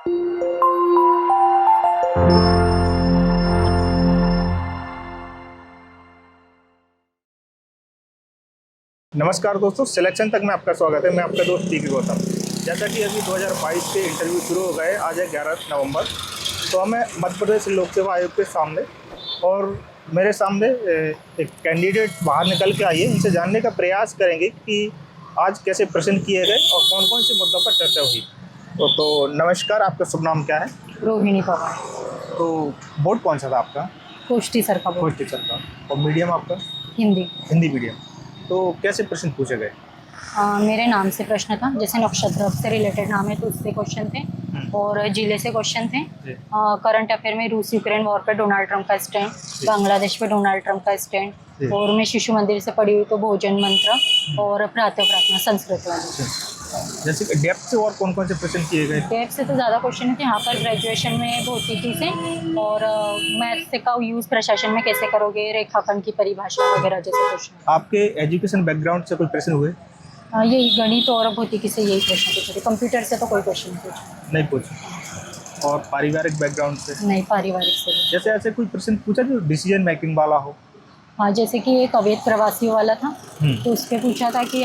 नमस्कार दोस्तों, सिलेक्शन तक में आपका स्वागत है। मैं आपका दोस्त टी के गौतम। जैसा कि अभी 2022 के इंटरव्यू शुरू हो गए, आज है 11 नवंबर। तो हमें मध्य प्रदेश लोक सेवा आयोग के सामने और मेरे सामने एक कैंडिडेट बाहर निकल के आई है। इनसे जानने का प्रयास करेंगे कि आज कैसे प्रश्न किए गए और कौन कौन से मुद्दों पर चर्चा हुई। तो नमस्कार, आपका शुभ नाम क्या है? रोहिणी पवार। तो बोर्ड कौन सा था आपका? कोष्टी सर का बोर्ड। कोष्टी सर का। और मीडियम आपका? हिंदी मीडियम। तो कैसे प्रश्न पूछे गए? मेरे नाम से प्रश्न था, जैसे नक्षत्र से रिलेटेड नाम है तो उससे क्वेश्चन थे और जिले से क्वेश्चन थे। करंट अफेयर में रूस यूक्रेन वॉर पे डोनाल्ड ट्रंप का स्टैंड, बांग्लादेश पे डोनाल्ड ट्रंप का स्टैंड, और मैं शिशु मंदिर से पढ़ी हुई तो भोजन मंत्र और प्रातः प्रार्थना संस्कृत वाली। जैसे डेप्थ से और कौन कौन से प्रश्न किए गए? डेप्थ से तो ज़्यादा क्वेश्चन थे यहाँ पर। ग्रेजुएशन में भौतिकी से और मैथ से का यूज़ प्रशासन में कैसे करोगे, रेखाखंड की परिभाषा वगैरह जैसे क्वेश्चन। आपके एजुकेशन बैकग्राउंड से कोई प्रश्न हुए? यही गणित और भौतिकी से यही प्रश्न पूछे थे। कंप्यूटर से तो कोई क्वेश्चन नहीं पूछा। और पारिवारिक बैकग्राउंड से? नहीं, पारिवारिक से भी। जैसे ऐसे कोई प्रश्न पूछा जो डिसीजन मेकिंग वाला हो? हाँ, जैसे कि एक अवैध प्रवासियों वाला था तो उस पर पूछा था कि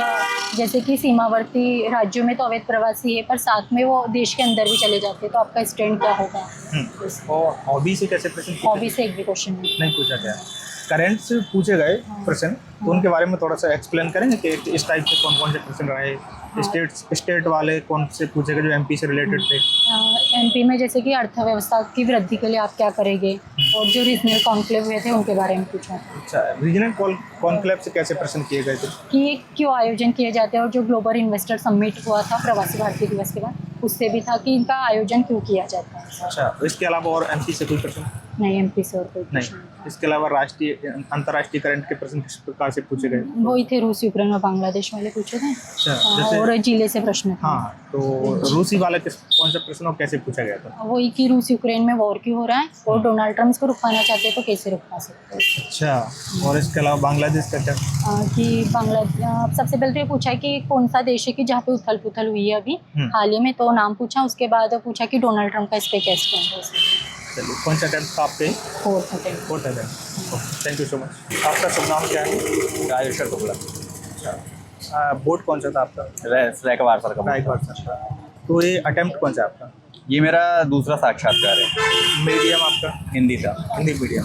जैसे कि सीमावर्ती राज्यों में तो अवैध प्रवासी है पर साथ में वो देश के अंदर भी चले जाते हैं, तो आपका स्टैंड क्या होगा। और हॉबी से कैसे प्रश्न? हॉबी से एक भी क्वेश्चन नहीं पूछा गया। करंट से पूछे गए प्रश्न, तो उनके बारे में थोड़ा सा एक्सप्लेन करेंगे कि इस टाइप के कौन कौन से प्रश्न रहे? स्टेट वाले कौन से पूछे गए जो एमपी से रिलेटेड थे? एमपी में जैसे कि अर्थव्यवस्था की वृद्धि के लिए आप क्या करेंगे, और जो रीजनल कॉन्क्लेव हुए थे उनके बारे में पूछा था। अच्छा, रीजनल कॉन्क्लेव से कैसे प्रश्न किए गए थे? कि ये क्यों आयोजन किए जाते हैं, और जो ग्लोबल इन्वेस्टर समिट हुआ था प्रवासी भारतीय दिवस के बाद, उससे भी था कि इनका आयोजन क्यों किया जाता है। अच्छा, इसके अलावा और एमपी से कोई प्रश्न? नहीं, एमपी से और कोई नहीं। इसके अलावा राष्ट्रीय अंतर्राष्ट्रीय करंट के प्रश्न किस प्रकार से पूछे गए? वही थे, रूस यूक्रेन और बांग्लादेश वाले पूछे थे। अच्छा, और जिले से प्रश्न था। हाँ, तो रूसी वाले कौन सा प्रश्न और कैसे पूछा गया था? वही कि रूस यूक्रेन में वॉर क्यों हो रहा है और डोनाल्ड ट्रम्प को रुकवाना चाहते हैं तो कैसे रुकवा सकते हैं। अच्छा, और इसके अलावा बांग्लादेश का क्या? कि बांग्लादेश सबसे पहले तो ये पूछा कि कौन सा देश है कि जहाँ पे उथल पुथल हुई है अभी हाल ही में, तो नाम पूछा। उसके बाद पूछा कि डोनाल्ड ट्रम्प का इस पे क्या स्टैंड है। चलिए, कौन सा अटेम्प्ट था आपके? Fourth attempt. Thank you so much. आपका शुभ नाम क्या है? राजेश्वर शुक्ला। अच्छा, बोर्ड कौन सा था आपका? रायकवार सर का। रायकवार सर। तो ये अटेम्प्ट कौन सा है आपका? ये मेरा दूसरा साक्षात्कार है। मीडियम आपका? हिंदी था। हिंदी मीडियम।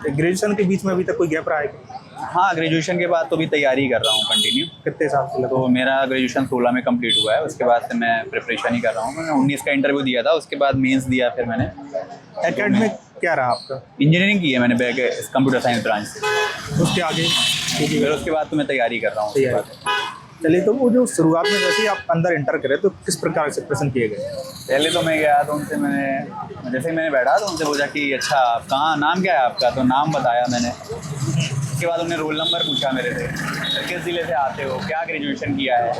ग्रेजुएशन के बीच में अभी तक कोई गैप रहा है क्या? हाँ, ग्रेजुएशन के बाद तो भी तैयारी कर रहा हूँ कंटिन्यू। कितने साल से? तो मेरा ग्रेजुएशन 16 में कंप्लीट हुआ है। उसके बाद से मैं प्रिपरेशन ही कर रहा हूँ। मैंने 19 का इंटरव्यू दिया था, उसके बाद मेंस दिया। फिर मैंने एकेडमिक क्या रहा आपका? इंजीनियरिंग की है मैंने कंप्यूटर साइंस ब्रांच से। उसके आगे? फिर उसके बाद तो मैं तैयारी कर रहा हूँ। चलिए, तो वो जो शुरुआत में जैसे ही आप अंदर इंटर करे तो किस प्रकार से प्रश्न किए गए? पहले तो मैं गया तो उनसे जैसे मैंने बैठा तो उनसे पूछा कि अच्छा, आप कहाँ, नाम क्या है आपका? तो नाम बताया मैंने। उसके बाद उन्होंने रोल नंबर पूछा मेरे से, किस ज़िले से आते हो, क्या ग्रेजुएशन किया है,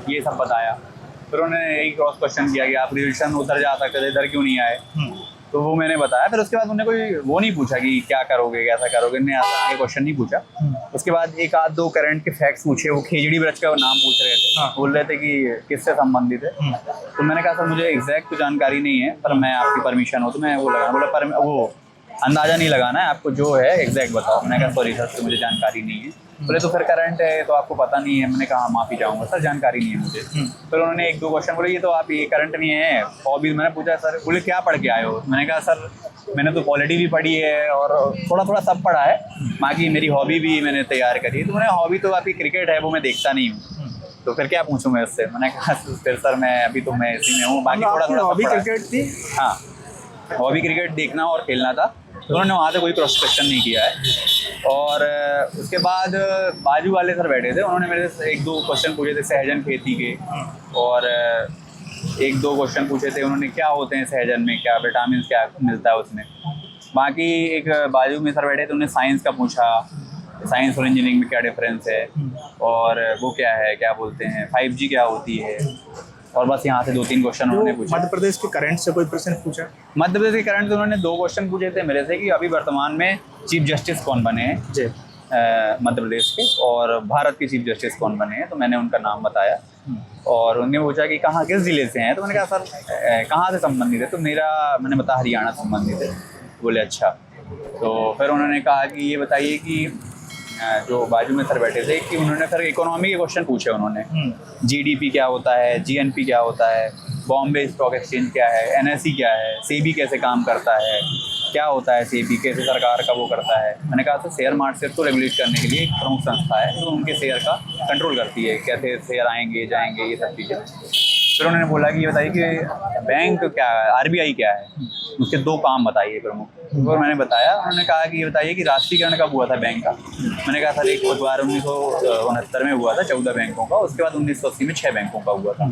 ये सब बताया। फिर उन्होंने यही क्रॉस क्वेश्चन किया कि आप ग्रेजुएशन उधर जा सकते थे, इधर क्यों नहीं आए? तो वो मैंने बताया। फिर उसके बाद उन्होंने कोई वो नहीं पूछा कि क्या करोगे, कैसा करोगे, ने ऐसा आगे क्वेश्चन नहीं पूछा। उसके बाद एक आध दो करंट के फैक्ट्स पूछे। वो खेजड़ी ब्रज का नाम पूछ रहे थे। बोल रहे थे कि किससे संबंधित है। तो मैंने कहा सर मुझे एग्जैक्ट तो जानकारी नहीं है, पर मैं आपकी परमिशन हो तो मैं वो लगा। बोला पर वो अंदाज़ा नहीं लगाना है आपको, जो है एग्जैक्ट बताओ। मैंने कहा सॉरी सर, तो मुझे जानकारी नहीं है। बोले तो फिर करंट है तो आपको पता नहीं है। मैंने कहा माफ़ी चाहूँगा सर, जानकारी नहीं है मुझे। फिर उन्होंने एक दो क्वेश्चन बोले, ये तो आप ये करंट नहीं है, हॉबीज। मैंने पूछा सर, बोले क्या पढ़ के आए हो? मैंने कहा सर मैंने तो पॉलिटी भी पढ़ी है और थोड़ा थोड़ा सब पढ़ा है, बाकी मेरी हॉबी भी मैंने तैयार करी है। तो मैंने हॉबी तो आपकी क्रिकेट है, वो मैं देखता नहीं हूँ, तो फिर क्या पूछूँ मैं उससे। मैंने कहा फिर सर मैं अभी तो मैं इसी में हूँ, बाकी थोड़ा थोड़ा हॉबी क्रिकेट थी? हाँ, हॉबी क्रिकेट देखना और खेलना था। तो उन्होंने वहाँ से कोई क्रॉस क्वेश्चन नहीं किया है। और उसके बाद बाजू वाले सर बैठे थे, उन्होंने मेरे से एक दो क्वेश्चन पूछे थे सहजन खेती के, और एक दो क्वेश्चन पूछे थे उन्होंने क्या होते हैं सहजन में, क्या विटामिन क्या मिलता है उसमें। बाकी एक बाजू में सर बैठे थे, उन्होंने साइंस का पूछा, साइंस और इंजीनियरिंग में क्या डिफरेंस है, और वो क्या है, क्या बोलते हैं 5G क्या होती है। और बस यहाँ से दो तीन क्वेश्चन उन्होंने पूछे। मध्य प्रदेश के करंट से कोई प्रश्न पूछा? मध्य प्रदेश के करंट से उन्होंने दो क्वेश्चन पूछे थे मेरे से कि अभी वर्तमान में चीफ जस्टिस कौन बने हैं मध्य प्रदेश के, और भारत के चीफ जस्टिस कौन बने हैं। तो मैंने उनका नाम बताया। और उन्होंने पूछा कि कहाँ किस ज़िले से हैं, तो मैंने कहा सर कहाँ से संबंधित है, तो मैंने बताया हरियाणा संबंधित है। बोले अच्छा। तो फिर उन्होंने कहा कि ये बताइए कि जो बाजू में सर बैठे थे कि उन्होंने फिर इकोनॉमी के क्वेश्चन पूछे उन्होंने, जीडीपी क्या होता है, जीएनपी क्या होता है, बॉम्बे स्टॉक एक्सचेंज क्या है, एनएसई क्या है, सेबी कैसे काम करता है, क्या होता है सेबी, कैसे सरकार का वो करता है। मैंने कहा सर शेयर मार्केट को रेगुलेट करने के लिए एक प्रमुख संस्था है जो उनके शेयर का कंट्रोल करती है, कैसे शेयर आएंगे जाएंगे ये सब चीज़ें। फिर उन्होंने बोला कि ये बताइए कि बैंक क्या है, आरबीआई क्या है, उसके दो काम बताइए प्रमुख। और मैंने बताया, उन्होंने कहा कि ये बताइए कि राष्ट्रीयकरण कब हुआ था बैंक का। मैंने कहा सर एक बार 1969 में हुआ था 14 बैंकों का, उसके बाद 1980 में 6 बैंकों का हुआ था।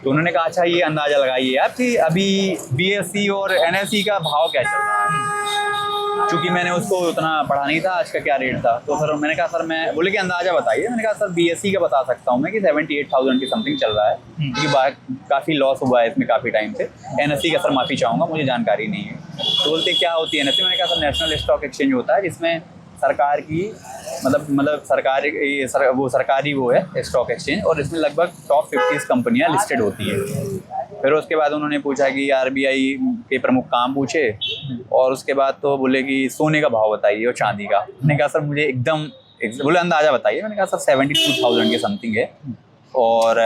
तो उन्होंने कहा अच्छा ये अंदाज़ा लगाइए आप कि अभी बीएसई और एनएसई का भाव क्या चल रहा है, क्योंकि मैंने उसको उतना पढ़ा नहीं था आज का क्या रेट था। तो सर मैंने कहा सर मैं बोले कि अंदाज़ा बताइए। मैंने कहा सर बीएसई का बता सकता हूँ मैं कि 78,000 की समथिंग चल रहा है, क्योंकि काफ़ी लॉस हुआ है इसमें काफ़ी टाइम से। एनएसई का सर माफ़ी चाहूँगा, मुझे जानकारी नहीं है। तो बोलते क्या होती है एनएसई। मैंने कहा सर नेशनल स्टॉक एक्सचेंज होता है जिसमें सरकार की मतलब सरकारी वो है स्टॉक एक्सचेंज, और इसमें लगभग टॉप 50 कंपनियां लिस्टेड होती है। फिर उसके बाद उन्होंने पूछा कि आरबीआई के प्रमुख काम पूछे, और उसके बाद तो बोले कि सोने का भाव बताइए और चांदी का। मैंने कहा सर मुझे एकदम बोले अंदाज़ा बताइए। मैंने कहा सर 72,000 के समथिंग है, और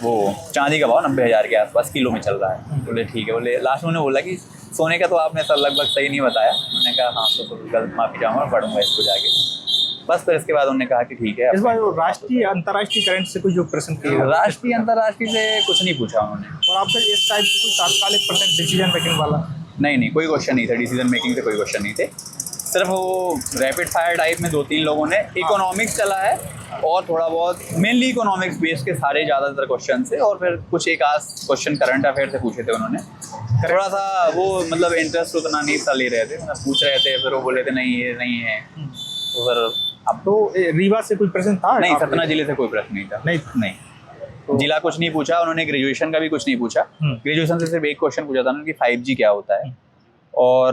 वो चांदी का भाव 90,000 के आसपास किलो में चल रहा है। बोले ठीक है। बोले लास्ट में उन्होंने बोला कि सोने का तो आपने सर लगभग सही नहीं बताया। मैंने कहा हाँ तो गलत माफ़ी चाहूँगा, पढ़ूंगा इसको जाके। बस फिर इसके बाद उन्होंने कहा कि ठीक है। इस बार राष्ट्रीय अंतर्राष्ट्रीय करंट से कुछ जो प्रश्न किए, राष्ट्रीय अंतर्राष्ट्रीय से कुछ नहीं पूछा उन्होंने। और आपका इस टाइप से कोई तात्कालिक प्रश्न डिसीजन मेकिंग वाला? नहीं कोई क्वेश्चन नहीं था, डिसीजन मेकिंग से कोई क्वेश्चन नहीं थे। सिर्फ वो रैपिड फायर टाइप में 2-3 लोगों ने इकोनॉमिक्स चला है, और थोड़ा बहुत मेनली इकोनॉमिक्स बेस के सारे ज़्यादातर क्वेश्चन से, और फिर कुछ एक आध क्वेश्चन करंट अफेयर से पूछे थे उन्होंने। थोड़ा सा वो मतलब इंटरेस्ट उतना नहीं सा ले रहे थे, मतलब पूछ रहे थे, फिर वो बोले थे नहीं ये नहीं है। तो फिर अब तो रीवा से कोई प्रश्न था? नहीं, सतना जिले से कोई प्रश्न नहीं था। नहीं तो जिला कुछ नहीं पूछा उन्होंने, ग्रेजुएशन का भी कुछ नहीं पूछा। ग्रेजुएशन से सिर्फ एक क्वेश्चन पूछा था उन्होंने कि 5G क्या होता है, और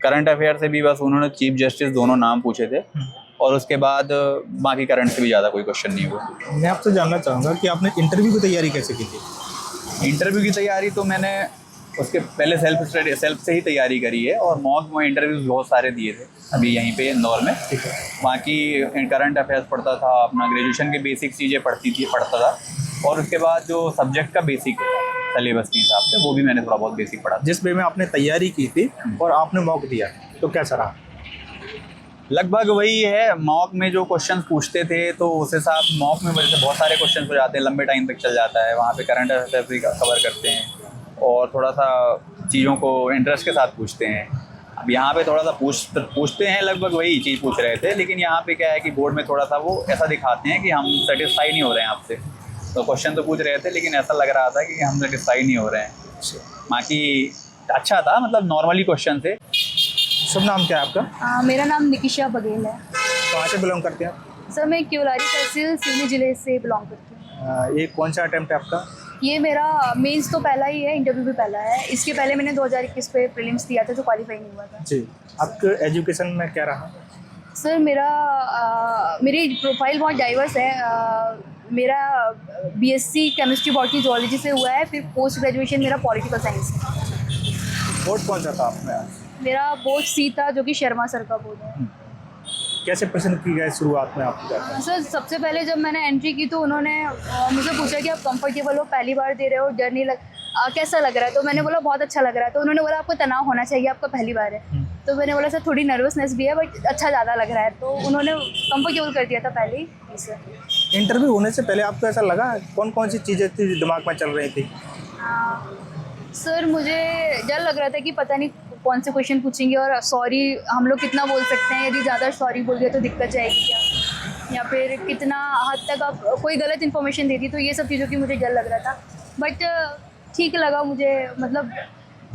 करंट अफेयर से भी बस उन्होंने चीफ जस्टिस दोनों नाम पूछे थे, और उसके बाद बाकी करंट से भी ज़्यादा कोई क्वेश्चन नहीं हुआ। मैं आपसे जानना चाहूँगा कि आपने इंटरव्यू की तैयारी कैसे की थी? इंटरव्यू की तैयारी तो मैंने उसके पहले सेल्फ से ही तैयारी करी है, और मॉक में इंटरव्यूज़ बहुत सारे दिए थे अभी यहीं पे इंदौर में। बाकी करंट अफेयर्स पढ़ता था, अपना ग्रेजुएशन के बेसिक चीज़ें पढ़ता था, और उसके बाद जो सब्जेक्ट का बेसिक सिलेबस के हिसाब से वो भी मैंने थोड़ा बहुत बेसिक पढ़ा। जिस वे में आपने तैयारी की थी और आपने मॉक दिया तो कैसा रहा? लगभग वही है, मॉक में जो क्वेश्चन पूछते थे तो उस हिसाब मॉक में वजह से बहुत सारे क्वेश्चन हो जाते हैं, लंबे टाइम तक चल जाता है। वहाँ पे करंट अफेयर्स भी कवर करते हैं, और थोड़ा सा चीज़ों को इंटरेस्ट के साथ पूछते हैं। अब यहाँ पे थोड़ा सा पूछते हैं, लगभग वही चीज़ पूछ रहे थे, लेकिन यहाँ पे क्या है कि बोर्ड में थोड़ा सा वो ऐसा दिखाते हैं कि हम सेटिस्फाई नहीं हो रहे हैं आपसे। तो क्वेश्चन तो पूछ रहे थे, लेकिन ऐसा लग रहा था कि हम सेटिस्फाई नहीं हो रहे हैं। बाकी अच्छा था, मतलब नॉर्मली क्वेश्चन थे। शुभ नाम क्या है आपका? मेरा नाम निकिशा बघेल है। कहाँ से बिलोंग करते हैं आप? सर मैं क्योलारी तहसील सिवनी जिले से बिलोंग करती हूँ। ये कौन सा अटैम्प्ट है आपका? ये मेरा मेंस तो पहला ही है, इंटरव्यू भी पहला है। इसके पहले मैंने 2021 पे प्रीलिम्स दिया था जो क्वालिफाई नहीं हुआ था। जी, आपके एजुकेशन में क्या रहा? सर मेरी प्रोफाइल बहुत डाइवर्स है। मेरा बीएससी केमिस्ट्री बॉटनी जूलॉजी से हुआ है, फिर पोस्ट ग्रेजुएशन मेरा पॉलिटिकल साइंस है। बोर्ड कौन सा था आपने? मेरा बोर्ड सी था, जो कि शर्मा सर का बोर्ड है। कैसे पसंद की गई शुरुआत में आपको? सर सबसे पहले जब मैंने एंट्री की तो उन्होंने मुझे पूछा कि आप कंफर्टेबल हो, पहली बार दे रहे हो, डर नहीं कैसा लग रहा है? तो मैंने बोला बहुत अच्छा लग रहा है। तो उन्होंने बोला आपको तनाव होना चाहिए, आपका पहली बार है। तो मैंने बोला सर थोड़ी नर्वसनेस भी है, बट अच्छा ज़्यादा लग रहा है। तो उन्होंने कंफर्टेबल कर दिया था पहले ही सर। इंटरव्यू होने से पहले आपको ऐसा लगा कौन कौन सी चीज़ें थी दिमाग में चल रही थी? सर मुझे डर लग रहा था कि पता नहीं कौन से क्वेश्चन पूछेंगे, और सॉरी हम लोग कितना बोल सकते हैं, यदि ज़्यादा सॉरी बोल दिया तो दिक्कत जाएगी क्या, या फिर कितना हद तक आप कोई गलत इन्फॉर्मेशन दे दी। तो ये सब चीज़ों की मुझे डर लग रहा था, बट ठीक लगा मुझे। मतलब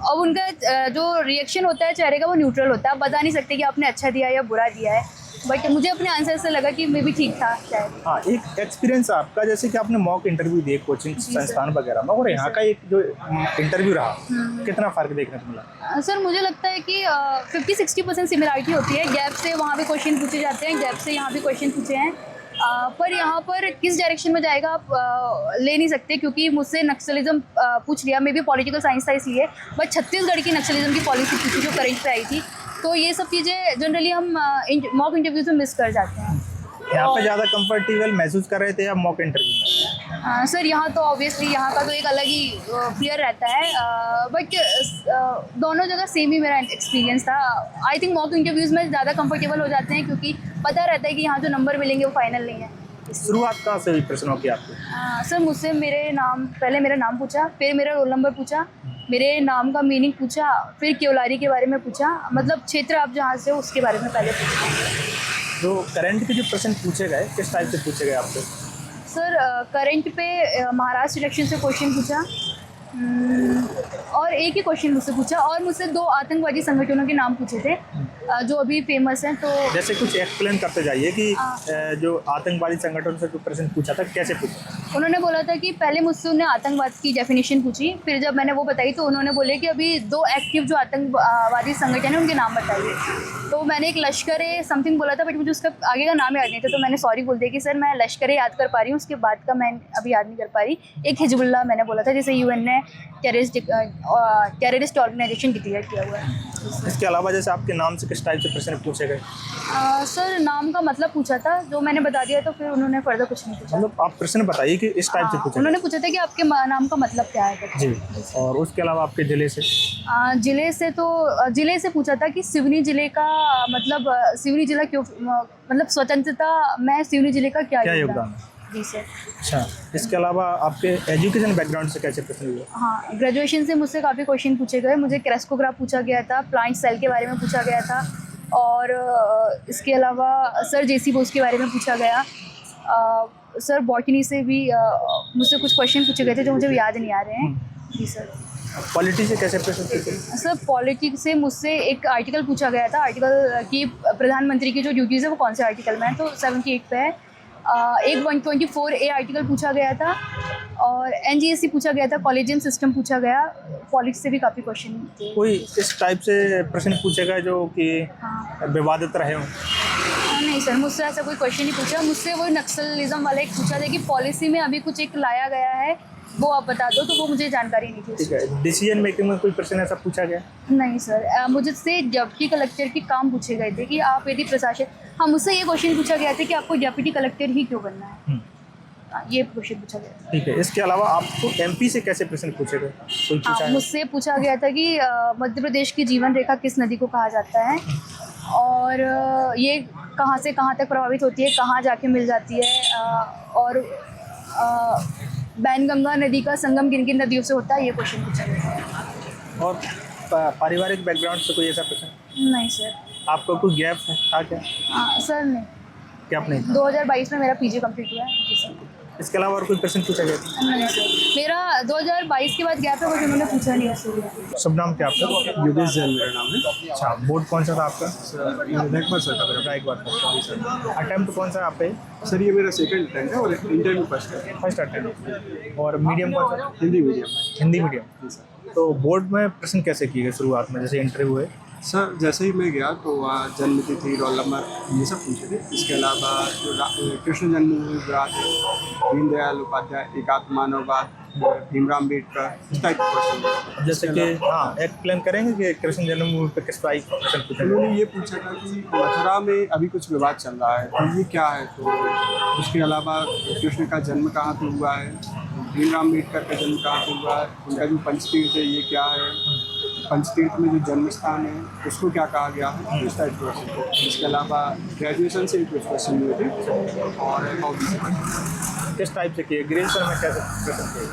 अब उनका जो रिएक्शन होता है चेहरे का वो न्यूट्रल होता है, आप बता नहीं सकते कि आपने अच्छा दिया या बुरा दिया है, बट मुझे अपने आंसर से लगा कि मैं भी ठीक था शायद। हाँ, एक एक्सपीरियंस आपका, जैसे कि आपने मॉक इंटरव्यू दिए कोचिंग संस्थान वगैरह में, और यहाँ का एक जो इंटरव्यू रहा, कितना फ़र्क देखने को मिला? सर मुझे लगता है कि 50-60% सिमिलरिटी होती है। गैप से वहाँ भी क्वेश्चन पूछे जाते हैं, गैप से यहाँ भी क्वेश्चन पूछे हैं, पर यहाँ पर किस डायरेक्शन में जाएगा आप ले नहीं सकते, क्योंकि मुझसे नक्सलिज्म पूछ लिया, मे बी पॉलिटिकल साइंस था इसलिए, बट छत्तीसगढ़ की नक्सलिज्म की पॉलिसी पूछी जो करंट पे आई थी। तो ये सब चीज़ें जनरली हम मॉक इंटरव्यूज में मिस कर जाते हैं। यहाँ पे ज़्यादा कंफर्टेबल महसूस कर रहे थे या मॉक इंटरव्यू में? सर यहाँ तो ऑब्वियसली यहाँ का तो एक अलग ही फियर रहता है, बट दोनों जगह सेम ही मेरा एक्सपीरियंस था। आई थिंक मॉक इंटरव्यूज़ में ज़्यादा कंफर्टेबल हो जाते हैं, क्योंकि पता रहता है कि यहाँ जो नंबर मिलेंगे वो फाइनल नहीं है। शुरुआत कहाँ से हुई प्रश्नों की आपकी? सर मुझसे पहले मेरा नाम पूछा, फिर मेरा रोल नंबर पूछा, मेरे नाम का मीनिंग पूछा, फिर केवलारी के बारे में पूछा, मतलब क्षेत्र आप जहाँ से हो उसके बारे में पहले पूछा। जो करंट के जो प्रश्न पूछे गए किस टाइप से पूछे गए आपसे? सर करंट पे महाराष्ट्र इलेक्शन से क्वेश्चन पूछा, और एक ही क्वेश्चन मुझसे पूछा, और मुझसे 2 आतंकवादी संगठनों के नाम पूछे थे जो अभी फेमस हैं। तो जैसे कुछ एक्सप्लेन करते जाइए कि जो आतंकवादी संगठन से जो प्रश्न पूछा था कैसे पूछा? उन्होंने बोला था कि पहले मुझसे उन्हें आतंकवाद की डेफिनेशन पूछी, फिर जब मैंने वो बताई तो उन्होंने बोले कि अभी 2 एक्टिव जो आतंकवादी संगठन हैं उनके नाम बताइए। तो मैंने एक लश्कर ए समथिंग बोला था, बट मुझे उसका आगे का नाम याद नहीं था, तो मैंने सॉरी बोल दिया कि सर मैं लश्कर ए याद कर पा रही हूँ, उसके बाद का मैं अभी याद नहीं कर पा रही। एक हिजबुल्लाह मैंने बोला था, जैसे UN ने टेररिस्ट ऑर्गेनाइजेशन डिक्लेयर किया हुआ है। इसके अलावा जैसे आपके नाम से किस टाइप से प्रश्न पूछे गए? सर नाम का मतलब पूछा था, जो मैंने बता दिया, तो फिर उन्होंने फर्दर कुछ नहीं पूछा। मतलब आप प्रश्न बताइए कि इस टाइप से पूछे उन्होंने पूछा था कि आपके नाम का मतलब क्या है। जी, और उसके अलावा आपके जिले से? जिले से पूछा था कि सिवनी जिले का मतलब सिवनी जिला क्यों, मतलब स्वतंत्रता में सिवनी जिले का क्या योगदान है? जी सर। अच्छा, इसके अलावा आपके एजुकेशन बैकग्राउंड से कैसे प्रश्न हुए? हाँ, ग्रेजुएशन से मुझसे काफ़ी क्वेश्चन पूछे गए। मुझे क्रेस्कोग्राफ पूछा गया था, प्लांट सेल के बारे में पूछा गया था, और इसके अलावा सर JC बोस के बारे में पूछा गया। सर बॉटनी से भी मुझसे कुछ क्वेश्चन पूछे गए थे जो मुझे याद नहीं आ रहे हैं। जी सर। पॉलिटी से कैसे प्रश्न पूछे? सर पॉलिटिक्स से मुझसे एक आर्टिकल पूछा गया था, आर्टिकल की प्रधानमंत्री की जो ड्यूटीज़ है वो कौन से आर्टिकल में है, तो 78 पे है। एक 124A आर्टिकल पूछा गया था, और NGSC पूछा गया था, कॉलेजियन सिस्टम पूछा गया। पॉलिटिक्स से भी काफ़ी क्वेश्चन थे। कोई इस टाइप से प्रश्न पूछे गए जो कि विवादित रहे हों? नहीं सर, मुझसे ऐसा कोई क्वेश्चन नहीं पूछा। मुझसे वो नक्सलिज्म वाला एक पूछा था कि पॉलिसी में अभी कुछ एक लाया गया है, वो आप बता दो, तो वो मुझे जानकारी नहीं थी। ठीक है, डिसीजन मेकिंग में कोई प्रश्न ऐसा पूछा गया? नहीं सर, मुझसे डिप्टी कलेक्टर के काम पूछे गए थे कि आप यदि प्रशासन, हाँ मुझसे ये क्वेश्चन पूछा गया था कि आपको डिप्टी कलेक्टर ही क्यों बनना है, ये क्वेश्चन पूछा गया। ठीक है, इसके अलावा आपको MP से कैसे प्रश्न पूछे गए? कोई पूछा है? मुझसे पूछा गया था कि मध्य प्रदेश की जीवन रेखा किस नदी को कहा जाता है, और ये कहाँ से कहाँ तक प्रभावित होती है, कहाँ जाके मिल जाती है, और बैनगंगा नदी का संगम किन किन नदियों से होता है, ये क्वेश्चन पूछा गया। और पारिवारिक बैकग्राउंड से कोई ऐसा प्रश्न? नहीं सर। आपको कोई गैप था क्या? सर नहीं। गैप नहीं? 2022 में मेरा PG कंप्लीट हुआ है। जी सर। इसके अलावा और कोई प्रश्न पूछा गया? नहीं सर, मेरा 2022 के बाद गैप है, बट उन्होंने पूछा नहीं उससे। शुभ नाम क्या आपका? योगेश जैन मेरा नाम है। अच्छा, बोर्ड कौन सा था आपका? नेकमर सर का मेरा। एक बार अटेम्प्ट कौन सा आपका? सर ये मेरा सेकंड अटेम्प्ट है और इंटरव्यू फर्स्ट है। First attempt. और मीडियम कौन सा? हिंदी मीडियम। हिंदी मीडियम। जी सर। तो बोर्ड में प्रश्न कैसे किए गए शुरुआत में, जैसे इंटरव्यू है? सर जैसे ही मैं गया तो वहाँ जन्म तिथि, रोल नंबर, ये सब पूछे थे। इसके अलावा जो कृष्ण जन्मभूमि ग्राह है, दीनदयाल उपाध्याय, एकात्म मानववाद, भीमराव अम्बेडकर, इस टाइप के क्वेश्चन। जैसे कि हाँ एक्सप्लेन करेंगे कि कृष्ण जन्मभूमि पर किस टाइप का प्रश्न पूछा? उन्होंने ये पूछा था कि मथुरा में अभी कुछ विवाद चल रहा है, तो ये क्या है। तो उसके अलावा कृष्ण का जन्म कहाँ पे हुआ है, भीमराव अम्बेडकर का जन्म कहाँ पे हुआ है, उनका जो पंचतीर्थ है ये क्या है, पंचतीर्थ में जो जन्म स्थान है उसको क्या कहा गया है, इस टाइप के क्वेश्चन थे। इसके अलावा ग्रेजुएशन से भी कुछ क्वेश्चन हुए थे, और हॉबी से। किस टाइप से किए? ग्रेजुएशन में कैसे प्रश्न किए?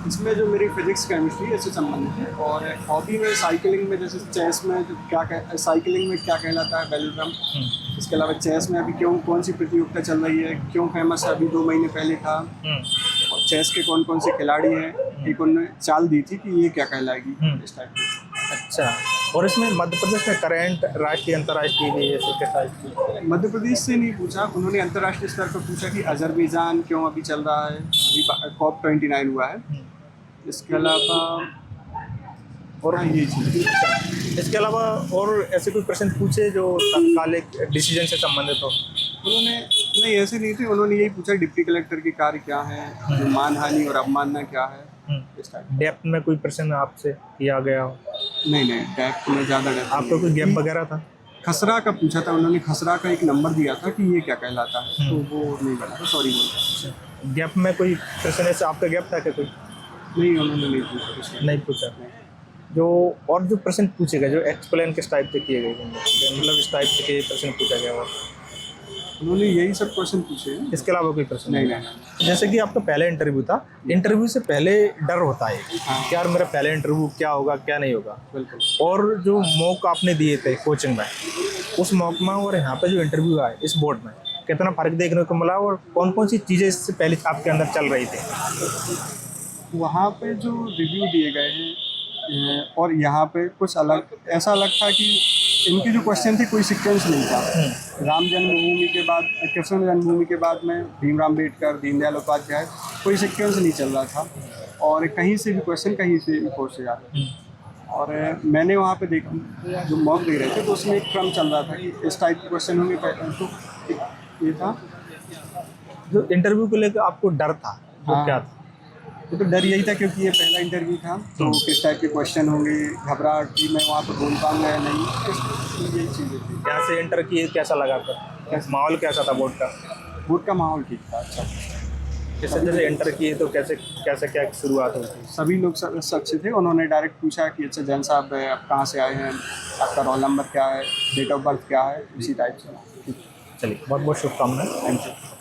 इसमें जो मेरी फिजिक्स केमिस्ट्री इससे संबंधित है, और हॉबी में साइकिलिंग में, जैसे चेस में जो साइकिलिंग में क्या कहलाता है, वेलोड्रम। इसके अलावा चेस में अभी कौन सी प्रतियोगिता चल रही है, क्यों फेमस है, अभी 2 महीने पहले था, और चेस के कौन कौन से खिलाड़ी हैं, एक उन्होंने चाल दी थी कि ये क्या कहलाएगी, इस टाइप की। अच्छा, और इसमें मध्य प्रदेश में करंट, राष्ट्रीय अंतर्राष्ट्रीय भी किस टाइप की? मध्य प्रदेश से नहीं पूछा, उन्होंने अंतर्राष्ट्रीय स्तर पर पूछा कि अजरबैजान क्यों अभी चल रहा है, अभी COP29 हुआ है। इसके अलावा और ये चीज़। इसके अलावा और ऐसे कोई प्रश्न पूछे जो तत्कालिक डिसीजन से संबंधित हो? उन्होंने नहीं ऐसे नहीं थे, उन्होंने यही पूछा डिप्टी कलेक्टर के कार्य क्या है, जो मानहानि और अवमानना क्या है, इस टाइप। डेप्थ में कोई प्रश्न आपसे किया गया हो? नहीं डेप्थ में ज़्यादा डेप्थ आपको कोई गैप वगैरह था? खसरा का पूछा था उन्होंने, खसरा का एक नंबर दिया था कि ये क्या कहलाता है, तो वो नहीं बना था, सॉरी बोलता। गैप में कोई प्रश्न ऐसे आपका गैप था क्या कोई? नहीं उन्होंने नहीं पूछा कुछ। नहीं पूछा। जो और जो प्रश्न पूछे गए जो एक्सप्लेन किस टाइप से किए गए, मतलब इस टाइप से के प्रश्न पूछा गया हो? उन्होंने यही सब क्वेश्चन पूछे हैं। इसके अलावा कोई प्रश्न नहीं। जैसे कि आपका पहला इंटरव्यू था, इंटरव्यू से पहले डर होता है हाँ। कि यार मेरा पहला इंटरव्यू क्या होगा क्या नहीं होगा। बिल्कुल। और जो मॉक आपने दिए थे कोचिंग में, उस मॉक में और यहाँ पे जो इंटरव्यू आए इस बोर्ड में, कितना फ़र्क देखने को मिला और कौन कौन सी चीज़ें इससे पहले आपके अंदर चल रही थी? वहाँ पे जो रिव्यू दिए गए हैं और यहाँ पे कुछ अलग, ऐसा अलग था कि इनके जो क्वेश्चन थे कोई सीक्वेंस नहीं था। राम जन्मभूमि के बाद, कृष्ण जन्मभूमि के बाद में भीमराव अम्बेडकर, दीनदयाल उपाध्याय, कोई सीक्वेंस नहीं चल रहा था और कहीं से भी क्वेश्चन कहीं से भी पूछे जा रहे थे। और मैंने वहाँ पे देखा जो मॉक दे रहे थे तो उसमें एक क्रम चल रहा था कि इस टाइप के क्वेश्चन होंगे, तो ये था। जो इंटरव्यू को लेकर आपको डर था वो हाँ। क्या था? तो डर यही था क्योंकि ये पहला इंटरव्यू था, तो किस टाइप के क्वेश्चन होंगे, घबराहट कि मैं वहाँ पर बोल पाऊँगा या नहीं, यही चीज़ें थी। यहाँ से इंटर किए कैसा लगा कर? माहौल कैसा था बोर्ड का? बोर्ड का माहौल ठीक था, अच्छा। जैसे जैसे इंटर किए तो कैसे कैसे क्या शुरुआत हुई थी? सभी लोग सदस्य अच्छे थे, उन्होंने डायरेक्ट पूछा कि अच्छा जैन साहब आप कहाँ से आए हैं, आपका रोल नंबर क्या है, डेट ऑफ बर्थ क्या है, इसी टाइप से। चलिए बहुत बहुत शुभकामनाएं। Thank you.